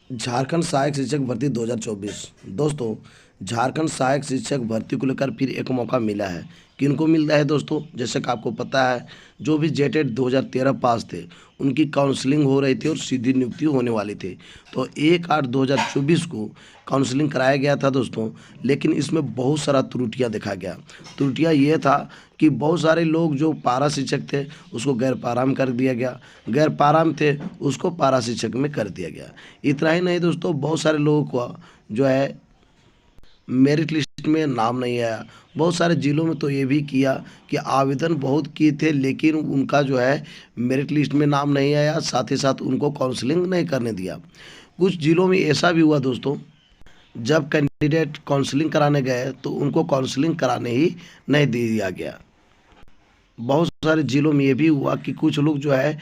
झारखंड सहायक शिक्षक भर्ती 2024। दोस्तों, झारखंड सहायक शिक्षक भर्ती को लेकर फिर एक मौका मिला है। किनको मिल रहा है दोस्तों? जैसे कि आपको पता है, जो भी जेटेट 2013 पास थे उनकी काउंसलिंग हो रही थी और सीधी नियुक्ति होने वाली थी। तो 1/8/2024 को काउंसलिंग कराया गया था दोस्तों, लेकिन इसमें बहुत सारा त्रुटियां देखा गया। त्रुटियां ये था कि बहुत सारे लोग जो पारा शिक्षक थे उसको गैर पाराम कर दिया गया, गैर पाराम थे उसको पारा शिक्षक में कर दिया गया। इतना ही नहीं दोस्तों, बहुत सारे लोगों को जो है मेरिट लिस्ट में नाम नहीं आया। बहुत सारे ज़िलों में तो ये भी किया कि आवेदन बहुत किए थे लेकिन उनका जो है मेरिट लिस्ट में नाम नहीं आया, साथ ही साथ उनको काउंसलिंग नहीं करने दिया। कुछ ज़िलों में ऐसा भी हुआ दोस्तों, जब कैंडिडेट काउंसलिंग कराने गए तो उनको काउंसलिंग कराने ही नहीं दिया गया। बहुत सारे ज़िलों में ये भी हुआ कि कुछ लोग जो है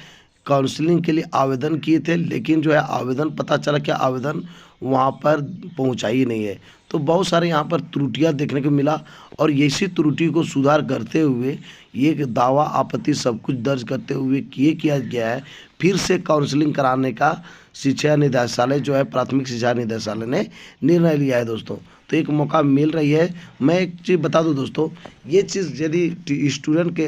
काउंसलिंग के लिए आवेदन किए थे लेकिन जो है आवेदन पता चला कि आवेदन वहाँ पर पहुँचा ही नहीं है। तो बहुत सारे यहाँ पर त्रुटियाँ देखने को मिला और इसी त्रुटि को सुधार करते हुए ये दावा आपत्ति सब कुछ दर्ज करते हुए ये किया गया है, फिर से काउंसलिंग कराने का शिक्षा निदेशालय जो है प्राथमिक शिक्षा निदेशालय ने निर्णय लिया है दोस्तों। तो एक मौका मिल रही है। मैं एक चीज़ बता दूं दोस्तों, ये चीज़ यदि स्टूडेंट के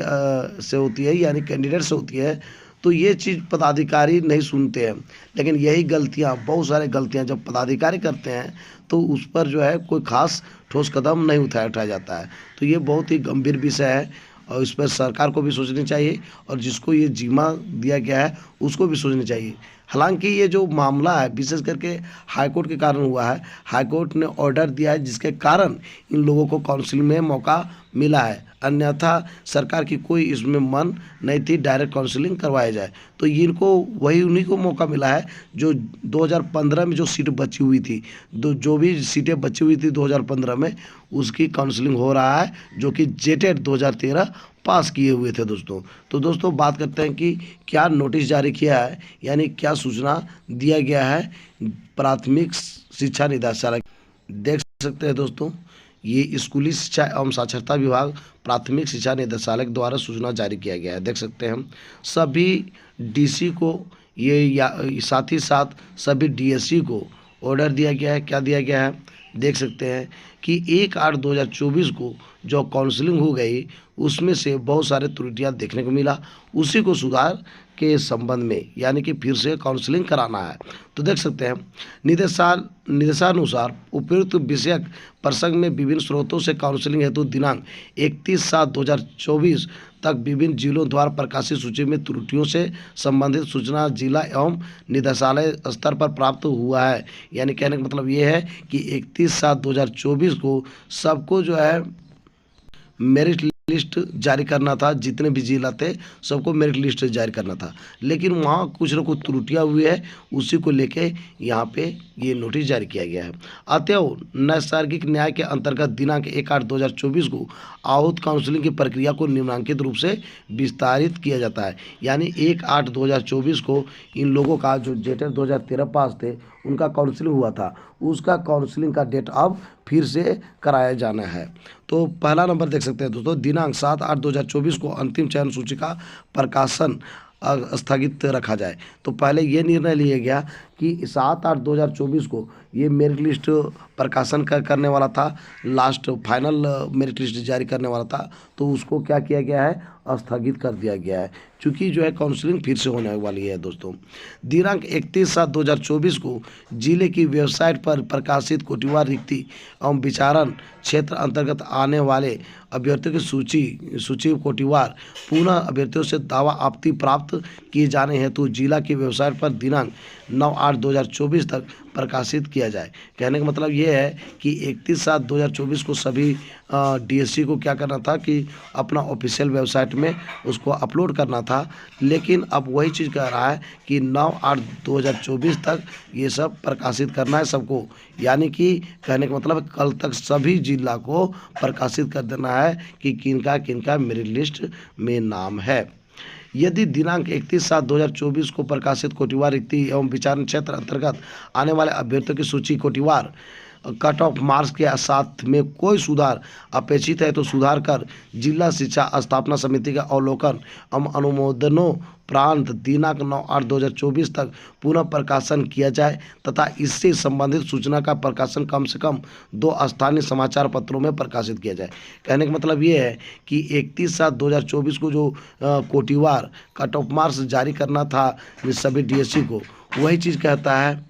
से होती है यानी कैंडिडेट से होती है तो ये चीज़ पदाधिकारी नहीं सुनते हैं, लेकिन यही गलतियां, बहुत सारे गलतियां जब पदाधिकारी करते हैं तो उस पर जो है कोई खास ठोस कदम नहीं उठाया जाता है। तो ये बहुत ही गंभीर विषय है और इस पर सरकार को भी सोचनी चाहिए और जिसको ये जिम्मा दिया गया है उसको भी सोचनी चाहिए। हालांकि ये जो मामला है विशेष करके हाईकोर्ट के कारण हुआ है। हाईकोर्ट ने ऑर्डर दिया है जिसके कारण इन लोगों को काउंसिल में मौका मिला है, अन्यथा सरकार की कोई इसमें मन नहीं थी डायरेक्ट काउंसलिंग करवाया जाए। तो इनको वही उन्हीं को मौका मिला है जो 2015 में जो सीट बची हुई थी, जो भी सीटें बची हुई थी 2015 में उसकी काउंसलिंग हो रहा है, जो कि जेटेट 2013 पास किए हुए थे दोस्तों। तो दोस्तों बात करते हैं कि क्या नोटिस जारी किया है यानी क्या सूचना दिया गया है प्राथमिक शिक्षा निदेशालय। देख सकते हैं दोस्तों, ये स्कूली शिक्षा एवं साक्षरता विभाग प्राथमिक शिक्षा निदेशालय द्वारा सूचना जारी किया गया है। देख सकते हैं हम सभी डीसी को साथ ही साथ सभी डीएससी को ऑर्डर दिया गया है। क्या दिया गया है देख सकते हैं कि 1/8/2024 को जो काउंसलिंग हो गई उसमें से बहुत सारे त्रुटियां देखने को मिला, उसी को सुधार के संबंध में यानी कि फिर से काउंसलिंग कराना है। तो देख सकते हैं निदेशानुसार उपयुक्त विषयक प्रसंग में विभिन्न स्रोतों से काउंसलिंग हेतु दिनांक 31/7/2024 तक विभिन्न जिलों द्वारा प्रकाशित सूची में त्रुटियों से संबंधित सूचना जिला एवं निदेशालय स्तर पर प्राप्त हुआ है। यानी कहने का मतलब ये है कि 31/7/2024 को सबको जो है मेरिट लिस्ट जारी करना था, जितने भी जिला थे सबको मेरिट लिस्ट जारी करना था, लेकिन वहाँ कुछ न कुछ त्रुटियाँ हुई है, उसी को लेके यहाँ पे ये नोटिस जारी किया गया है। अतएव नैसर्गिक न्याय के अंतर्गत दिनांक 1/8/2024 को आहूत काउंसलिंग की प्रक्रिया को निम्नांकित रूप से विस्तारित किया जाता है। यानी 1/8/2024 को इन लोगों का जो जेटेट 2013 पास थे उनका काउंसलिंग हुआ था, उसका काउंसलिंग का डेट अब फिर से कराया जाना है। तो पहला नंबर देख सकते हैं दोस्तों, दिनांक 7/8/2024 को अंतिम चयन सूची का प्रकाशन स्थगित रखा जाए। तो पहले ये निर्णय लिया गया कि 7/8/2024 को ये मेरिट लिस्ट प्रकाशन करने वाला था, लास्ट फाइनल मेरिट लिस्ट जारी करने वाला था, तो उसको क्या किया गया है, स्थगित कर दिया गया है, क्योंकि जो है काउंसलिंग फिर से होने वाली है दोस्तों। दिनांक 31/7/2024 को जिले की वेबसाइट पर प्रकाशित कोटिवार रिक्ति एवं विचारण क्षेत्र अंतर्गत आने वाले अभ्यर्थियों की सूची कोटिवार पुनः अभ्यर्थियों से दावा आपत्ति प्राप्त किए जाने हेतु जिला की वेबसाइट पर दिनांक 9/8/2024 तक प्रकाशित किया जाए। कहने का मतलब ये है कि 31/7/2024 को सभी डीएससी को क्या करना था कि अपना ऑफिशियल वेबसाइट में उसको अपलोड करना था, लेकिन अब वही चीज़ कह रहा है कि 9/8/2024 तक ये सब प्रकाशित करना है सबको। यानी कि कहने का मतलब कल तक सभी जिला को प्रकाशित कर देना है कि किनका किनका मेरिट लिस्ट में नाम है। यदि दिनांक 31/7/2024 को प्रकाशित कोटिवार रिक्ति एवं विचारण क्षेत्र अंतर्गत आने वाले अभ्यर्थियों की सूची कोटिवार कट ऑफ मार्क्स के साथ में कोई सुधार अपेक्षित है तो सुधार कर जिला शिक्षा स्थापना समिति का अवलोकन एवं अनुमोदनों उपरांत दिनांक 9/8/2024 तक पुनः प्रकाशन किया जाए तथा इससे संबंधित सूचना का प्रकाशन कम से कम 2 स्थानीय समाचार पत्रों में प्रकाशित किया जाए। कहने का मतलब ये है कि 31/7/2024 को जो कोटिवार कट ऑफ मार्क्स जारी करना था सभी डीएससी को, वही चीज़ कहता है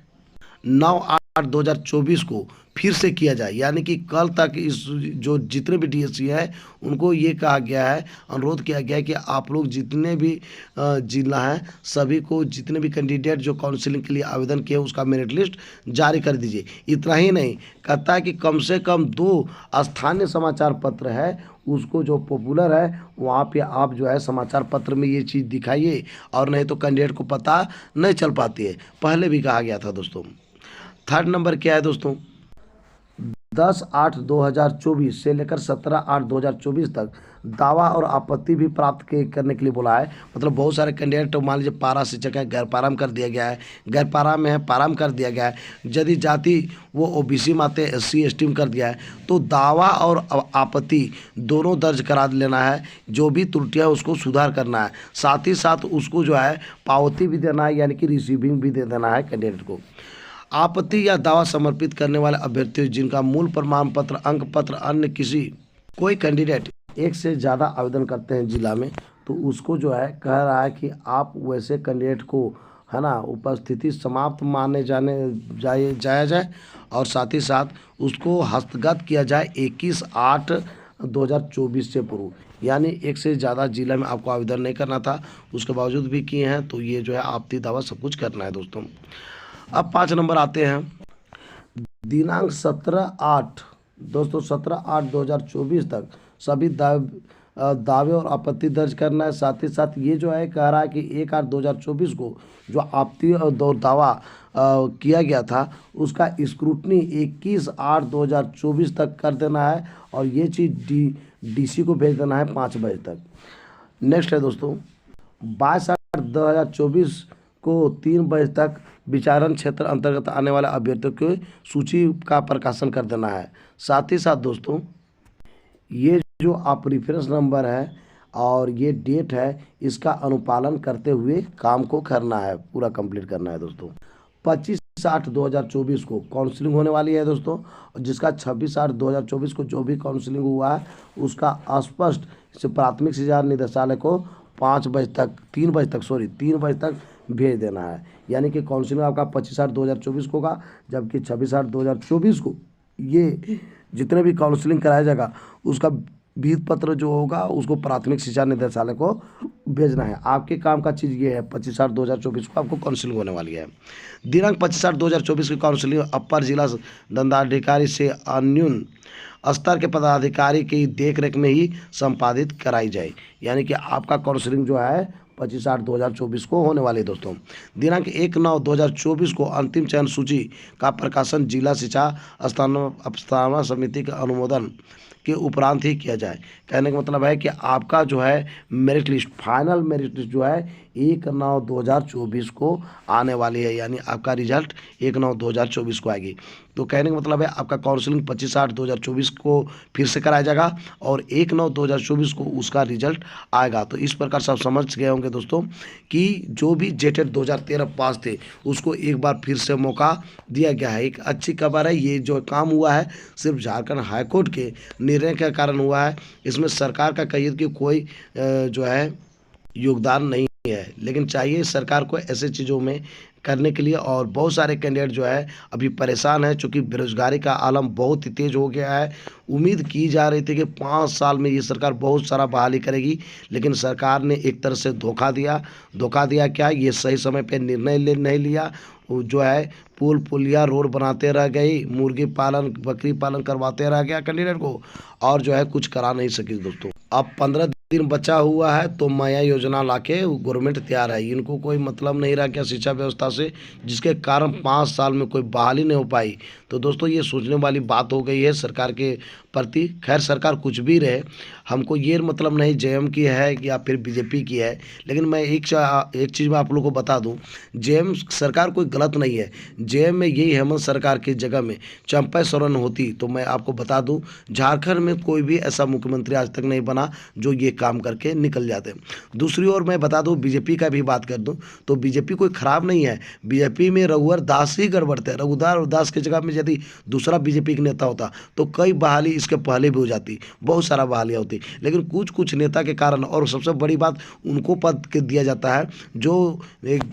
9/8/2024 को फिर से किया जाए। यानी कि कल तक इस जो जितने भी डीएससी हैं उनको ये कहा गया है, अनुरोध किया गया है कि आप लोग जितने भी जिला हैं सभी को जितने भी कैंडिडेट जो काउंसलिंग के लिए आवेदन किए उसका मेरिट लिस्ट जारी कर दीजिए। इतना ही नहीं, कहता है कि कम से कम 2 स्थानीय समाचार पत्र है उसको जो पॉपुलर है वहाँ पे आप जो है समाचार पत्र में ये चीज़ दिखाइए, और नहीं तो कैंडिडेट को पता नहीं चल पाती है। पहले भी कहा गया था दोस्तों। थर्ड नंबर क्या है दोस्तों, 10/8/2024 से लेकर 17/8/2024 तक दावा और आपत्ति भी प्राप्त करने के लिए बोला है। मतलब बहुत सारे कैंडिडेट मान लीजिए पारा शिक्षक है, गैर पारा में कर दिया गया है, गैर पारा में है पारा में कर दिया गया है, यदि जाति वो ओबीसी में आते SC ST में कर दिया है, तो दावा और आपत्ति दोनों दर्ज करा लेना है। जो भी त्रुटियाँ है उसको सुधार करना है, साथ ही साथ उसको जो है पावती भी देना है, यानी कि रिसीविंग भी दे देना है कैंडिडेट को। आपत्ति या दावा समर्पित करने वाले अभ्यर्थी जिनका मूल प्रमाण पत्र, अंक पत्र, अन्य किसी कोई कैंडिडेट एक से ज़्यादा आवेदन करते हैं जिला में, तो उसको जो है कह रहा है कि आप वैसे कैंडिडेट को है ना उपस्थिति समाप्त माने जाया जाए और साथ ही साथ उसको हस्तगत किया जाए 21/8/2024 से पूर्व। यानी एक से ज़्यादा जिला में आपको आवेदन नहीं करना था, उसके बावजूद भी किए हैं, तो ये जो है आपत्ति दावा सब कुछ करना है दोस्तों। अब 5 नंबर आते हैं, दिनांक 17/8/2024 तक सभी दावे और आपत्ति दर्ज करना है। साथ ही साथ ये जो है कह रहा है कि 1/8/2024 को जो आपत्ति और दावा किया गया था उसका स्क्रूटनी 21/8/2024 तक कर देना है, और ये चीज़ DC को भेज देना है 5 बजे तक। नेक्स्ट है दोस्तों, 22/8/2024 को 3 बजे तक विचारण क्षेत्र अंतर्गत आने वाले अभ्यर्थियों की सूची का प्रकाशन कर देना है। साथ ही साथ दोस्तों ये जो आप रेफरेंस नंबर है और ये डेट है इसका अनुपालन करते हुए काम को करना है, पूरा कंप्लीट करना है दोस्तों। 25/8/2024 को काउंसलिंग होने वाली है दोस्तों, जिसका 26/8/2024 को जो भी काउंसलिंग हुआ है उसका स्पष्ट से प्राथमिक शिक्षा निदेशालय को 3 बजे तक भेज देना है। यानी कि काउंसलिंग आपका 25/8/2024 को होगा, जबकि 26/8/2024 को ये जितने भी काउंसलिंग कराया जाएगा उसका विहित पत्र जो होगा उसको प्राथमिक शिक्षा निदेशालय को भेजना है। आपके काम का चीज़ ये है 25/8/2024 को आपको काउंसलिंग होने वाली है। दिनांक 25/8/2024 की काउंसलिंग अपर जिला दंडाधिकारी से अन्यून स्तर के पदाधिकारी की देखरेख में ही संपादित कराई जाए। यानी कि आपका काउंसलिंग जो है 25/8/2024 को होने वाले दोस्तों। दिनांक 1/9/2024 को अंतिम चयन सूची का प्रकाशन जिला शिक्षा स्थापना समिति के अनुमोदन के उपरांत ही किया जाए। कहने का मतलब है कि आपका जो है merit list, final merit list जो है 1/9/2024 को आने वाली है। यानी आपका रिजल्ट 1/9/2024 को आएगी। तो कहने का मतलब है आपका काउंसलिंग 25/8/2024 को फिर से कराया जाएगा और 1/9/2024 को उसका रिजल्ट आएगा। तो इस प्रकार से आप समझ गए होंगे दोस्तों कि जो भी जेटेड 2013 पास थे उसको एक बार फिर से मौका दिया गया है। एक अच्छी खबर है, ये जो काम हुआ है सिर्फ झारखंड हाईकोर्ट के निर्णय के कारण हुआ है। इसमें सरकार का कहिए कि कोई जो है योगदान नहीं है, लेकिन चाहिए सरकार को ऐसे चीज़ों में करने के लिए। और बहुत सारे कैंडिडेट जो है अभी परेशान है, चूँकि बेरोजगारी का आलम बहुत ही तेज़ हो गया है। उम्मीद की जा रही थी कि 5 साल में ये सरकार बहुत सारा बहाली करेगी, लेकिन सरकार ने एक तरह से धोखा दिया क्या, ये सही समय पे निर्णय नहीं लिया। जो है पुलिया रोड बनाते रह गई, मुर्गी पालन बकरी पालन करवाते रह गया कैंडिडेट को, और जो है कुछ करा नहीं सकी दोस्तों। अब 15 दिन बचा हुआ है तो माया योजना लाके गवर्नमेंट तैयार है। इनको कोई मतलब नहीं रहा क्या शिक्षा व्यवस्था से, जिसके कारण 5 साल में कोई बहाली नहीं हो पाई। तो दोस्तों ये सोचने वाली बात हो गई है सरकार के प्रति। खैर सरकार कुछ भी रहे, हमको ये मतलब नहीं JM की है या फिर BJP की है, लेकिन मैं एक चीज़ मैं आप लोगों को बता दूं, JM सरकार कोई गलत नहीं है। JM में यही हेमंत सरकार की जगह में चंपा सोरेन होती तो मैं आपको बता दूं झारखंड में कोई भी ऐसा मुख्यमंत्री आज तक नहीं बना जो ये काम करके निकल जाते हैं। दूसरी ओर मैं बता दूं, बीजेपी का भी बात कर दूं तो बीजेपी कोई ख़राब नहीं है। बीजेपी में रघुवर दास ही गड़बड़ थे। रघुवर दास की जगह में यदि दूसरा बीजेपी का नेता होता तो कई बहाली इसके पहले भी हो जाती, बहुत सारा बहालियाँ होती। लेकिन कुछ कुछ नेता के कारण, और सबसे बड़ी बात उनको पद के दिया जाता है जो एक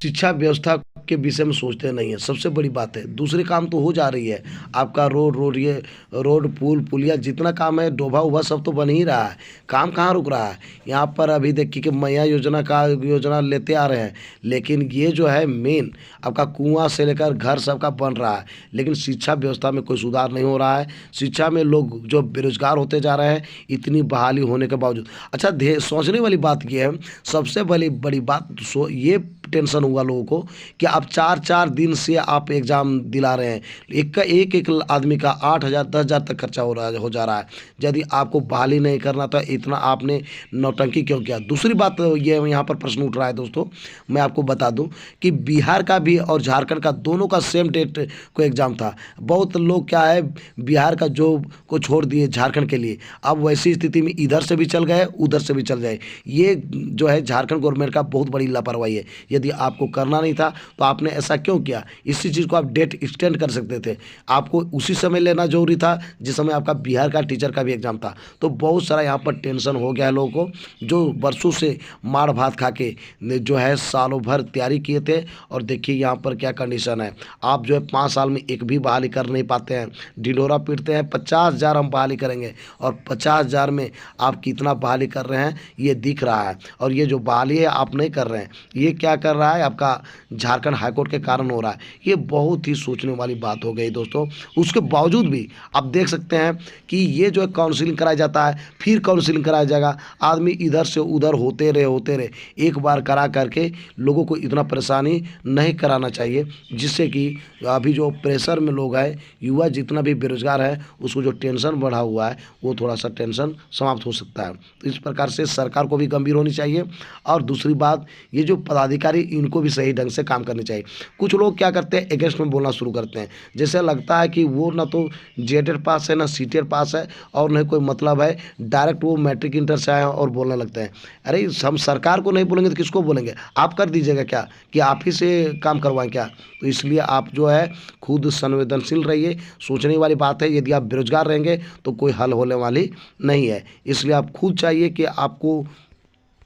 शिक्षा व्यवस्था के विषय में सोचते नहीं है, सबसे बड़ी बात है। दूसरे काम तो हो जा रही है, आपका रोड पुल पुलिया जितना काम है, डोभा उभा सब तो बन ही रहा है। काम कहाँ रुक रहा है? यहाँ पर अभी देखिए कि मैया योजना लेते आ रहे हैं, लेकिन ये जो है मेन आपका कुआं से लेकर घर सबका बन रहा है, लेकिन शिक्षा व्यवस्था में कोई सुधार नहीं हो रहा है। शिक्षा में लोग जो बेरोजगार होते जा रहे हैं इतनी बहाली होने के बावजूद। अच्छा, सोचने वाली बात ये है, सबसे बड़ी बात ये टेंशन हुआ लोगों को कि आप 4-4 दिन से आप एग्ज़ाम दिला रहे हैं, एक आदमी का 8,000 10,000 तक खर्चा हो जा रहा है। यदि आपको बहाली नहीं करना था, इतना आपने नौटंकी क्यों किया? दूसरी बात ये यहाँ पर प्रश्न उठ रहा है दोस्तों, मैं आपको बता दूं कि बिहार का भी और झारखंड का दोनों का सेम डेट को एग्ज़ाम था। बहुत लोग क्या है, बिहार का जो को छोड़ दिए झारखंड के लिए, अब वैसी स्थिति में इधर से भी चल गए उधर से भी चल जाए। ये जो है झारखंड गवर्नमेंट का बहुत बड़ी लापरवाही है। यदि आपको करना नहीं था तो आपने ऐसा क्यों किया? इसी चीज़ को आप डेट एक्सटेंड कर सकते थे, आपको उसी समय लेना जरूरी था जिस समय आपका बिहार का टीचर का भी एग्ज़ाम था। तो बहुत सारा यहाँ पर टेंशन हो गया है लोगों को, जो वर्षों से मार भात खा के जो है सालों भर तैयारी किए थे। और देखिए यहाँ पर क्या कंडीशन है, आप जो है 5 साल में एक भी बहाली कर नहीं पाते हैं, ढिंढोरा पीटते हैं 50,000 हम बहाली करेंगे, और 50,000 में आप कितना बहाली कर रहे हैं ये दिख रहा है। और ये जो बहाली है आप नहीं कर रहे हैं, ये क्या कर रहा है, आपका झारखंड हाईकोर्ट के कारण हो रहा है। ये बहुत ही सोचने वाली बात हो गई दोस्तों। उसके बावजूद भी आप देख सकते हैं कि ये जो है काउंसलिंग कराया जाता है, फिर काउंसलिंग कराया जाएगा, आदमी इधर से उधर होते रहे। एक बार करा करके लोगों को इतना परेशानी नहीं कराना चाहिए, जिससे कि अभी जो प्रेशर में लोग हैं, युवा जितना भी बेरोजगार है उसको जो टेंशन बढ़ा हुआ है वो थोड़ा सा टेंशन समाप्त हो सकता है। तो इस प्रकार से सरकार को भी गंभीर होनी चाहिए। और दूसरी बात, ये जो पदाधिकारी इनको भी सही ढंग से काम करनी चाहिए। कुछ लोग क्या करते हैं, अगेंस्ट में बोलना शुरू करते हैं, जैसे लगता है कि वो ना तो जेटेड पास है ना सीटेड पास है और न कोई मतलब है, डायरेक्ट वो मैट्रिक इंटर से आए हैं और बोलने लगते हैं। अरे हम सरकार को नहीं बोलेंगे तो किसको बोलेंगे? आप कर दीजिएगा क्या, कि आप ही से काम करवाएं क्या? तो इसलिए आप जो है खुद संवेदनशील रहिए। सोचने वाली बात है, यदि आप बेरोजगार रहेंगे तो कोई हल होने वाली नहीं है। इसलिए आप खुद चाहिए कि आपको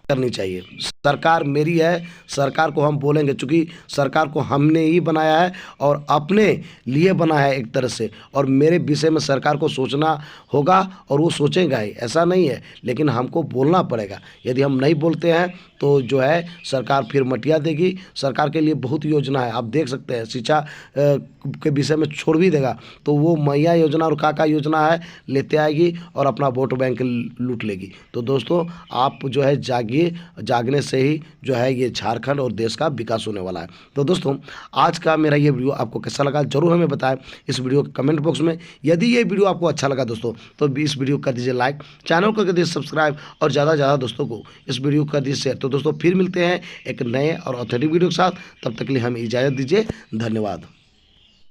करनी चाहिए। सरकार मेरी है, सरकार को हम बोलेंगे, चूँकि सरकार को हमने ही बनाया है और अपने लिए बना है एक तरह से, और मेरे विषय में सरकार को सोचना होगा और वो सोचेगा ही, ऐसा नहीं है। लेकिन हमको बोलना पड़ेगा, यदि हम नहीं बोलते हैं तो जो है सरकार फिर मटिया देगी। सरकार के लिए बहुत योजना है, आप देख सकते हैं, शिक्षा के विषय में छोड़ भी देगा तो वो मैया योजना और काका योजना है लेते आएगी और अपना वोट बैंक लूट लेगी। तो दोस्तों आप जो है जागने से ही जो है ये झारखंड और देश का विकास होने वाला है। तो दोस्तों आज का मेरा ये वीडियो आपको कैसा लगा जरूर हमें बताएं इस वीडियो के कमेंट बॉक्स में। यदि ये वीडियो आपको अच्छा लगा दोस्तों तो इस वीडियो कर दीजिए लाइक, चैनल को कर दीजिए सब्सक्राइब और ज़्यादा से ज़्यादा दोस्तों को इस वीडियो को कर दीजिए शेयर। तो दोस्तों फिर मिलते हैं एक नए और ऑथेंटिक वीडियो के साथ, तब तक के लिए हमें इजाज़त दीजिए। धन्यवाद।